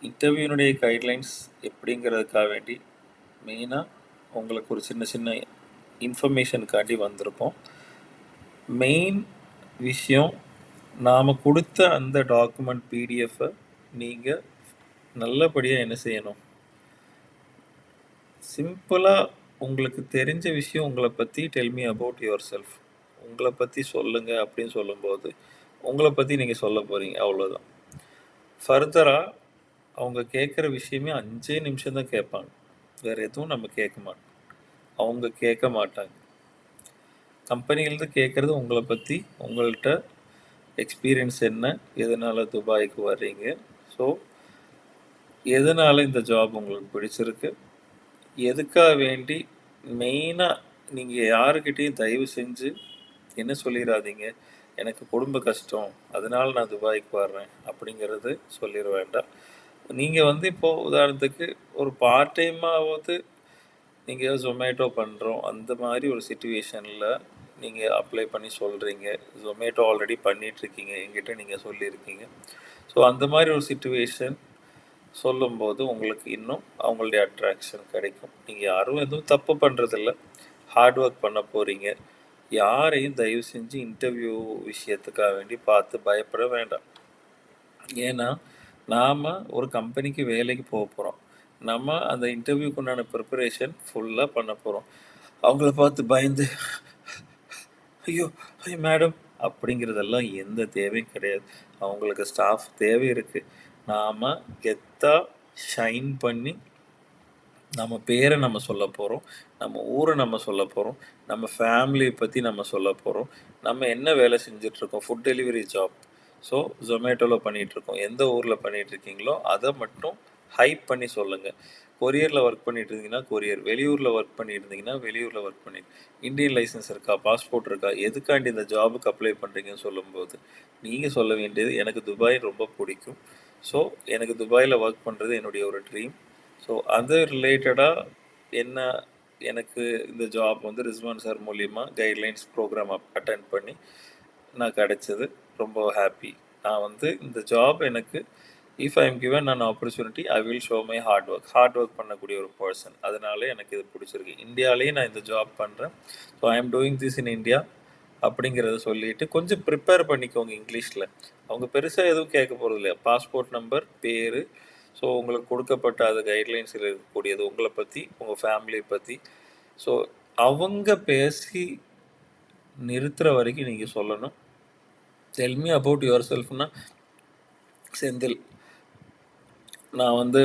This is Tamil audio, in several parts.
இன்டர்வியூனுடைய கைட்லைன்ஸ் எப்படிங்கிறதுக்காக வேண்டி மெயினாக உங்களுக்கு ஒரு சின்ன சின்ன இன்ஃபர்மேஷனுக்காண்டி வந்திருக்கோம். மெயின் விஷயம், நாம் கொடுத்த அந்த டாக்குமெண்ட் பிடிஎஃப்பை நீங்கள் நல்லபடியாக என்ன செய்யணும், சிம்பிளாக உங்களுக்கு தெரிஞ்ச விஷயம் உங்களை பற்றி del me about your self, உங்களை பற்றி சொல்லுங்கள் அப்படின்னு சொல்லும்போது உங்களை பற்றி நீங்கள் சொல்ல போகிறீங்க, அவ்வளோதான். ஃபர்தராக அவங்க கேட்குற விஷயமே 5 நிமிஷம் தான் கேட்பாங்க, வேறு எதுவும் நம்ம கேட்க மாட்டோம், அவங்க கேட்க மாட்டாங்க. கம்பெனிலேருந்து கேட்குறது உங்களை பற்றி, உங்கள்கிட்ட எக்ஸ்பீரியன்ஸ் என்ன, எதனால் துபாய்க்கு வர்றீங்க, ஸோ எதனால் இந்த ஜாப் உங்களுக்கு பிடிச்சிருக்கு, எதுக்காக வேண்டி மெயினாக நீங்கள் யாருக்கிட்டேயும் தயவு செஞ்சு என்ன சொல்லிடாதீங்க, எனக்கு குடும்ப கஷ்டம் அதனால் நான் துபாய்க்கு வர்றேன் அப்படிங்கிறது சொல்லிட வேண்டாம். நீங்கள் இப்போது உதாரணத்துக்கு ஒரு பார்ட் டைமாவது நீங்கள் ஜொமேட்டோ பண்ணுறோம் அந்த மாதிரி ஒரு சிச்சுவேஷனில் நீங்கள் அப்ளை பண்ணி சொல்கிறீங்க, ஜொமேட்டோ ஆல்ரெடி பண்ணிகிட்ருக்கீங்க, என்கிட்ட நீங்கள் சொல்லியிருக்கீங்க. ஸோ அந்த மாதிரி ஒரு சிச்சுவேஷன் சொல்லும்போது உங்களுக்கு இன்னும் அவங்களுடைய அட்ராக்ஷன் கிடைக்கும். நீங்கள் யாரும் எதுவும் தப்பு பண்ணுறதில்ல, ஹார்ட் ஒர்க் பண்ண போகிறீங்க. யாரையும் தயவு செஞ்சு இன்டர்வியூ விஷயத்துக்காக வேண்டி பார்த்து பயப்பட வேண்டாம். ஏன்னா நாம் ஒரு கம்பெனிக்கு வேலைக்கு போக போகிறோம், நம்ம அந்த இன்டர்வியூக்கு உண்டான ப்ரிப்பரேஷன் ஃபுல்லாக பண்ண போகிறோம். அவங்கள பார்த்து பயந்து ஐயோ ஐயோ மேடம் அப்படிங்கிறதெல்லாம் எந்த தேவையும் கிடையாது. அவங்களுக்கு ஸ்டாஃப் தேவை இருக்குது. நாம் கெத்தாக ஷைன் பண்ணி நம்ம பேரை நம்ம சொல்ல போகிறோம், நம்ம ஊரை நம்ம சொல்ல போகிறோம், நம்ம ஃபேமிலியை பற்றி நம்ம சொல்ல போகிறோம், நம்ம என்ன வேலை செஞ்சிட்ருக்கோம், ஃபுட் டெலிவரி ஜாப், ஸோ ஜொமேட்டோவில் பண்ணிகிட்ருக்கோம், எந்த ஊரில் பண்ணிகிட்ருக்கீங்களோ அதை மட்டும் ஹைப் பண்ணி சொல்லுங்கள். கொரியரில் ஒர்க் பண்ணிட்டு இருந்தீங்கன்னா கொரியர், வெளியூரில் ஒர்க் பண்ணியிருந்தீங்கன்னா வெளியூரில் ஒர்க் பண்ணி, இந்தியன் லைசன்ஸ் இருக்கா, பாஸ்போர்ட் இருக்கா, எதுக்காண்டி இந்த ஜாபுக்கு அப்ளை பண்ணுறீங்கன்னு சொல்லும்போது நீங்கள் சொல்ல வேண்டியது, எனக்கு துபாய் ரொம்ப பிடிக்கும், ஸோ எனக்கு துபாயில் ஒர்க் பண்ணுறது என்னுடைய ஒரு ட்ரீம், ஸோ அது ரிலேட்டடாக என்ன, எனக்கு இந்த ஜாப் ரிஸ்வான் சார் மூலிமா கைட்லைன்ஸ் ப்ரோக்ராம் அட்டென்ட் பண்ணி நான் கிடச்சது, ரொம்ப ஹாப்பி. நான் இந்த ஜாப் எனக்கு if I am given an opportunity I will show my hard work பண்ணக்கூடிய ஒரு பர்சன், அதனால எனக்கு இது பிடிச்சிருக்கு. இந்தியாவிலேயே நான் இந்த ஜாப் பண்ணுறேன், so I am doing this in India அப்படிங்கிறத சொல்லிவிட்டு கொஞ்சம் ப்ரிப்பேர் பண்ணிக்கோங்க இங்கிலீஷில். அவங்க பெருசாக எதுவும் கேட்க போகிறது இல்லையா, பாஸ்போர்ட் நம்பர், பேர், ஸோ உங்களுக்கு கொடுக்கப்பட்ட அது கைட்லைன்ஸில் இருக்கக்கூடியது உங்களை பற்றி, உங்கள் ஃபேமிலியை பற்றி, ஸோ அவங்க பேசி நிறுத்துகிற வரைக்கும் நீங்கள் சொல்லணும். டெல் மீ அபவுட் யுவர் செல்ஃப்னா, செந்தில் நான்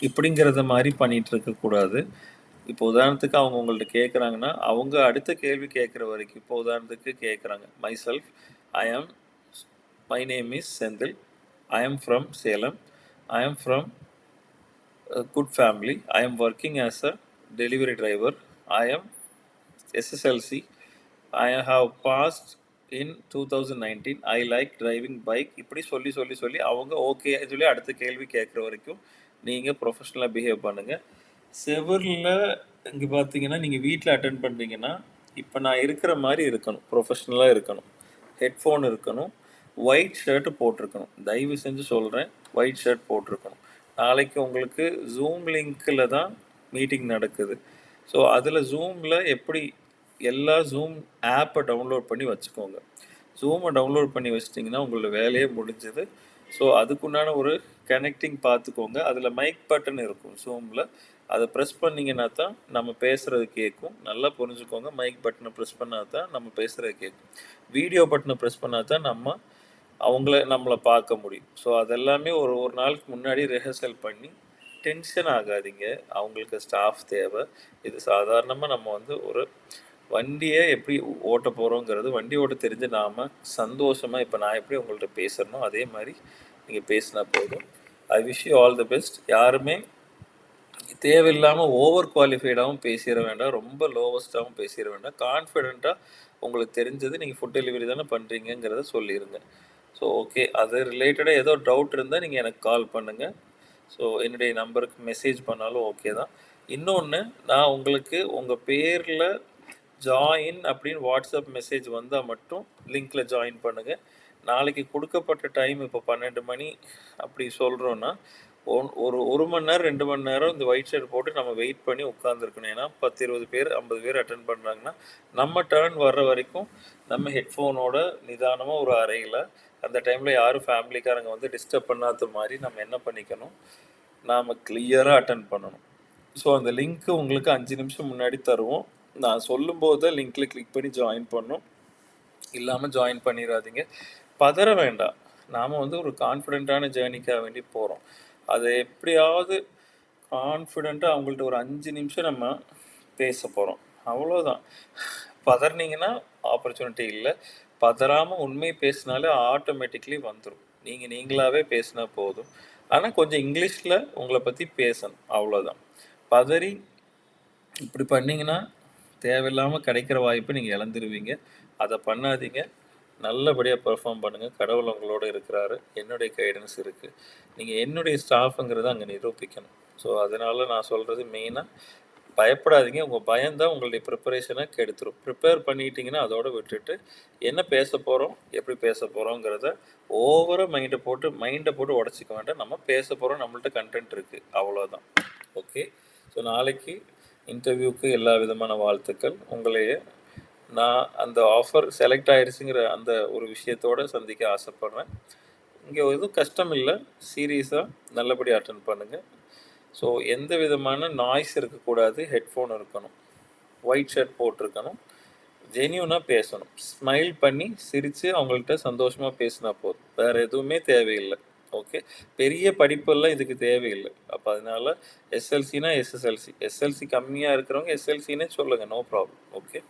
இப்படிங்கிறத மாதிரி பண்ணிகிட்டு இருக்கக்கூடாது. இப்போ உதாரணத்துக்கு அவங்க உங்கள்கிட்ட கேட்குறாங்கன்னா அவங்க அடுத்த கேள்வி கேட்குற வரைக்கும், இப்போ உதாரணத்துக்கு கேட்குறாங்க, myself, my name is Senthil, I am from Salem, I am from good family, I am working as a delivery driver, I am SSLC, I have passed in 2019, I like driving bike, இப்படி சொல்லி சொல்லி சொல்லி அவங்க ஓகே சொல்லி அடுத்த கேள்வி கேட்குற வரைக்கும் நீங்கள் ப்ரொஃபஷ்னலாக பிஹேவ் பண்ணுங்கள். செவரில் இங்கே பார்த்தீங்கன்னா நீங்கள் வீட்டில் அட்டென்ட் பண்ணுறீங்கன்னா இப்போ நான் இருக்கிற மாதிரி இருக்கணும், ப்ரொஃபஷ்னலாக இருக்கணும், ஹெட்ஃபோன் இருக்கணும், ஒயிட் ஷர்ட்டு போட்டிருக்கணும், தயவு செஞ்சு சொல்கிறேன், ஒயிட் ஷர்ட் போட்டிருக்கணும். நாளைக்கு உங்களுக்கு ஜூம் லிங்க்கில் தான் மீட்டிங் நடக்குது, ஸோ அதில் ஜூமில் எப்படி எல்லா ஜூம் ஆப்பை டவுன்லோட் பண்ணி வச்சுக்கோங்க. ஜூமை டவுன்லோட் பண்ணி வச்சிட்டிங்கன்னா உங்களோட வேலையே முடிஞ்சது. ஸோ அதுக்குண்டான ஒரு கனெக்டிங் பார்த்துக்கோங்க. அதில் மைக் பட்டன் இருக்கும் ஜூமில், அதை ப்ரெஸ் பண்ணிங்கன்னா தான் நம்ம பேசுகிறது கேட்கும். நல்லா புரிஞ்சுக்கோங்க, மைக் பட்டனை ப்ரெஸ் பண்ணால் தான் நம்ம பேசுகிறது கேட்கும். வீடியோ பட்டனை ப்ரெஸ் பண்ணால் தான் நம்மளை பார்க்க முடியும். ஸோ அதெல்லாமே ஒரு ஒரு நாளுக்கு முன்னாடி ரிஹர்சல் பண்ணி டென்ஷன் ஆகாதீங்க. அவங்களுக்கு ஸ்டாஃப் தேவை. இது சாதாரணமாக நம்ம ஒரு வண்டியை எப்படி ஓட்ட போகிறோங்கிறது, வண்டி ஓட்ட தெரிஞ்சு நாம் சந்தோஷமாக இப்போ நான் எப்படி உங்கள்கிட்ட பேசுகிறனோ அதே மாதிரி நீங்கள் பேசினா போதும். I wish you all the best. யாருமே தேவையில்லாமல் ஓவர் குவாலிஃபைடாகவும் பேசிட வேண்டாம், ரொம்ப லோவஸ்ட்டாகவும் பேசிட வேண்டாம். கான்ஃபிடெண்ட்டாக உங்களுக்கு தெரிஞ்சது நீங்கள் ஃபுட் டெலிவரி தானே பண்ணுறீங்கிறத சொல்லிடுங்க. ஸோ ஓகே, அது ரிலேட்டடாக ஏதோ டவுட் இருந்தால் நீங்கள் எனக்கு கால் பண்ணுங்கள். ஸோ என்னுடைய நம்பருக்கு மெசேஜ் பண்ணாலும் ஓகே தான். இன்னொன்று, நான் உங்களுக்கு உங்கள் பேரில் ஜாயின் அப்படின்னு வாட்ஸ்அப் மெசேஜ் வந்தால் மட்டும் லிங்க்கில் ஜாயின் பண்ணுங்கள். நாளைக்கு கொடுக்கப்பட்ட டைம் இப்போ 12 மணி அப்படி சொல்கிறோன்னா ஒரு 1 மணி நேரம் 2 மணி நேரம் இந்த ஒயிட் ஷர்ட் போட்டு நம்ம வெயிட் பண்ணி உட்காந்துருக்கணும். ஏன்னா 10-20 பேர் 50 பேர் அட்டன் பண்ணுறாங்கன்னா நம்ம டேர்ன் வர்ற வரைக்கும் நம்ம ஹெட்ஃபோனோட நிதானமாக ஒரு அறையில் அந்த டைமில் யாரும் ஃபேமிலிக்காரங்க வந்து டிஸ்டர்ப் பண்ணாத மாதிரி நம்ம என்ன பண்ணிக்கணும், நாம் கிளியராக அட்டன் பண்ணணும். ஸோ அந்த லிங்க்கு உங்களுக்கு 5 நிமிஷம் முன்னாடி தருவோம். நான் சொல்லும்போது லிங்க்கில் கிளிக் பண்ணி ஜாயின் பண்ணணும். இல்லாமல் ஜாயின் பண்ணிடாதீங்க. பதற வேண்டாம். நாம் வந்து ஒரு கான்ஃபிடென்ட்டான ஜேர்னிக்காக வேண்டி போகிறோம். அதை எப்படியாவது கான்ஃபிடென்ட்டாக அவங்கள்ட்ட ஒரு 5 நிமிஷம் நம்ம பேச போகிறோம். அவ்வளோதான். பதறினீங்கன்னா ஆப்பர்ச்சுனிட்டி இல்லை. பதறாமல் உண்மை பேசினாலே ஆட்டோமேட்டிக்லி வந்துடும். நீங்கள் நீங்களாகவே பேசினா போதும். ஆனால் கொஞ்சம் இங்கிலீஷில் உங்களை பற்றி பேசணும். அவ்வளோதான். பதறி இப்படி பண்ணிங்கன்னா தேவையில்லாமல் கிடைக்கிற வாய்ப்பை நீங்கள் இழந்துருவீங்க. அதை பண்ணாதீங்க. நல்லபடியாக பெர்ஃபார்ம் பண்ணுங்கள். கடவுள் உங்களோட இருக்கிறாரு. என்னுடைய கைடன்ஸ் இருக்குது. நீங்கள் என்னுடைய ஸ்டாஃபுங்கிறத அங்கே நிரூபிக்கணும். ஸோ அதனால் நான் சொல்கிறது மெயினாக பயப்படாதீங்க. உங்கள் பயம்தான் உங்களுடைய ப்ரிப்பரேஷனை கெடுத்துரும். ப்ரிப்பேர் பண்ணிட்டீங்கன்னா அதோடு விட்டுட்டு என்ன பேச போகிறோம், எப்படி பேச போகிறோங்கிறத ஓவராக மைண்டை போட்டு உடச்சிக்க வேண்டாம். நம்ம பேச போகிறோம், நம்மள்ட்ட கண்டென்ட் இருக்குது, அவ்வளோதான். ஓகே. ஸோ நாளைக்கு இன்டர்வியூக்கு எல்லா விதமான வாழ்த்துக்கள். உங்களையே நான் அந்த ஆஃபர் செலக்ட் ஆகிடுச்சுங்கிற அந்த ஒரு விஷயத்தோடு சந்திக்க ஆசைப்பட்றேன். இங்கே எதுவும் கஷ்டம் இல்லை. சீரியஸாக நல்லபடியாக அட்டன் பண்ணுங்கள். ஸோ எந்த விதமான நாய்ஸ் இருக்கக்கூடாது. ஹெட்ஃபோன் இருக்கணும், ஒயிட் ஷர்ட் போட்டிருக்கணும், ஜென்யூனாக பேசணும், ஸ்மைல் பண்ணி சிரித்து அவங்கள்ட்ட சந்தோஷமாக பேசினா போதும். வேறு எதுவுமே தேவையில்லை. ஓகே. பெரிய படிப்பெல்லாம் இதுக்கு தேவையில்லை. அப்போ அதனால் எஸ்எல்சினா எஸ்எஸ்எல்சி, எஸ்எல்சி கம்மியாக இருக்கிறவங்க எஸ்எல்சின்னே சொல்லுங்கள், நோ ப்ராப்ளம். ஓகே.